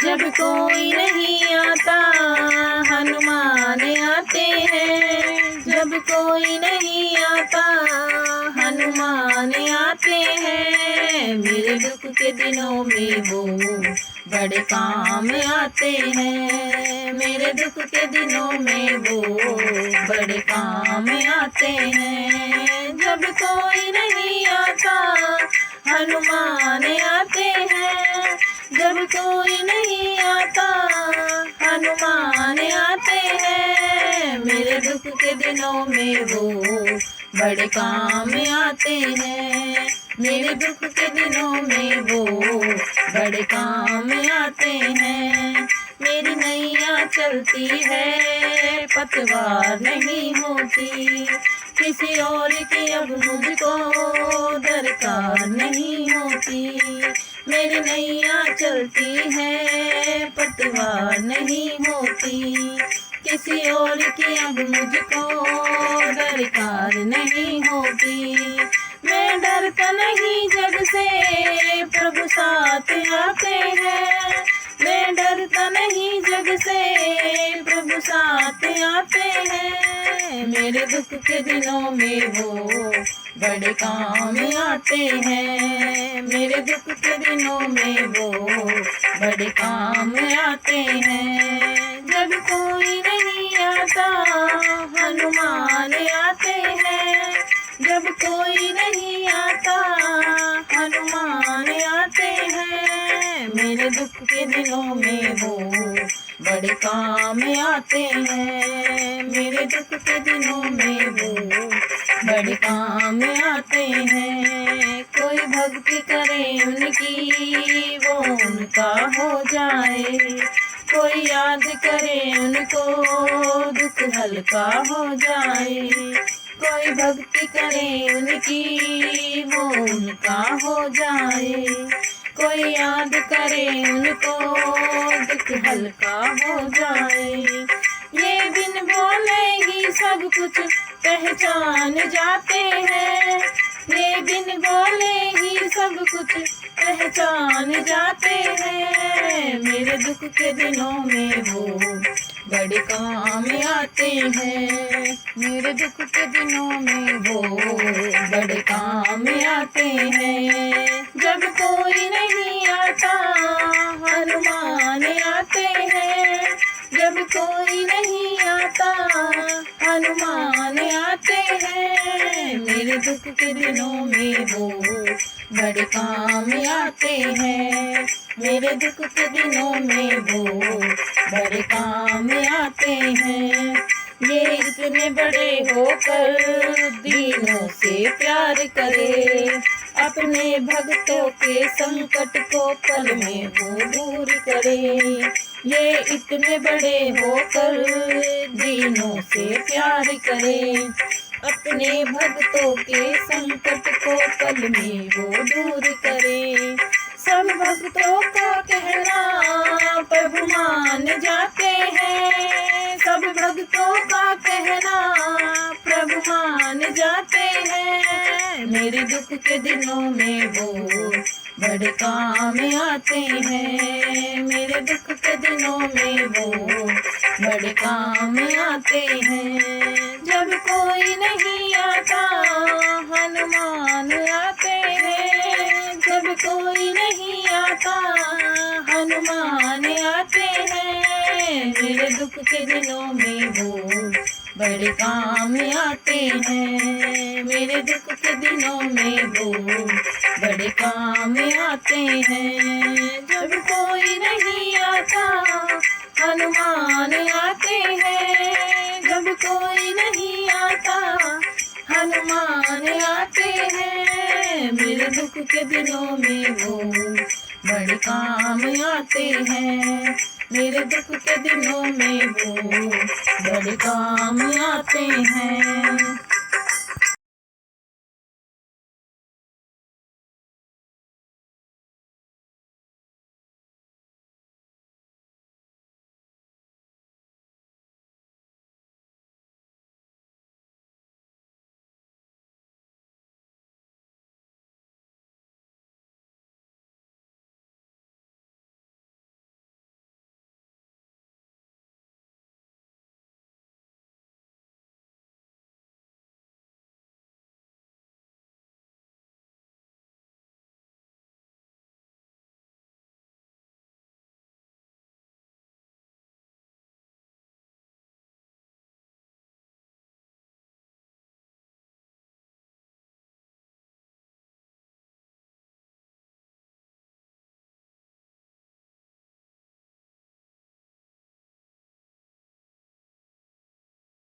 जब कोई नहीं आता हनुमान आते हैं। जब कोई नहीं आता हनुमान आते हैं। मेरे दुख के दिनों में वो बड़े काम आते हैं। मेरे दुख के दिनों में वो बड़े काम आते हैं। जब कोई नहीं आता हनुमान आते हैं। जब कोई नहीं आता हनुमान आते हैं। मेरे दुख के दिनों में वो बड़े काम आते हैं। मेरे दुख के दिनों में वो बड़े काम आते हैं। मेरी नैया चलती है पतवार नहीं होती। किसी और की अब मुझको दरकार नहीं होती। मेरी नैया चलती है पतवार नहीं होती। किसी और की अब मुझको दरकार नहीं होती। मैं डरता नहीं जग से प्रभु साथ आते हैं। मैं डरता नहीं जग से प्रभु साथ आते हैं। मेरे दुख के दिनों में वो बड़े काम आते हैं। मेरे दुख के दिनों में वो बड़े काम आते हैं। जब कोई नहीं आता हनुमान आते हैं। जब कोई नहीं आता हनुमान आते हैं। मेरे दुख के दिनों में वो बड़े काम आते हैं। मेरे दुख के दिनों में वो बड़े काम आते हैं। कोई भक्ति करे उनकी वो उनका हो जाए। कोई याद करे उनको दुख हल्का हो जाए। कोई भक्ति करे उनकी वो उनका हो जाए। कोई याद करे उनको दुख हल्का हो जाए। ये बिन बोले ही सब कुछ पहचान जाते हैं। ये बिन बोले ही सब कुछ पहचान जाते हैं। मेरे दुख के दिनों में वो बड़े काम आते हैं। मेरे दुख के दिनों में वो बड़े काम आते हैं। जब कोई नहीं आता हनुमान आते हैं। जब कोई नहीं आता हनुमान आते हैं। मेरे दुख के दिनों में वो बड़े काम आते हैं। मेरे दुख के दिनों में वो बड़े काम आते हैं। ये इतने बड़े होकर दीनों से प्यार करे। अपने भक्तों के संकट को पल में वो दूर करे। ये इतने बड़े होकर दीनों से प्यार करे। अपने भक्तों के संकट को पल में वो दूर करे। सब भक्तों का कहना प्रभु मान जाते हैं। सब भक्तों का कहना प्रभु मान जाते हैं। मेरे दुख के दिनों में वो बड़े काम आते हैं। मेरे दुख के दिनों में वो बड़े काम आते हैं। जब कोई नहीं आता हनुमान आते हैं। जब कोई नहीं आता हनुमान आते हैं। मेरे दुख के दिनों में वो बड़े काम आते हैं। मेरे दुख के दिनों में वो बड़े काम आते हैं। जब कोई नहीं आता हनुमान आते हैं। जब कोई नहीं आता हनुमान आते हैं। मेरे दुख के दिनों में वो बड़े काम आते हैं। मेरे दुख के दिनों में वो बड़े काम आते हैं।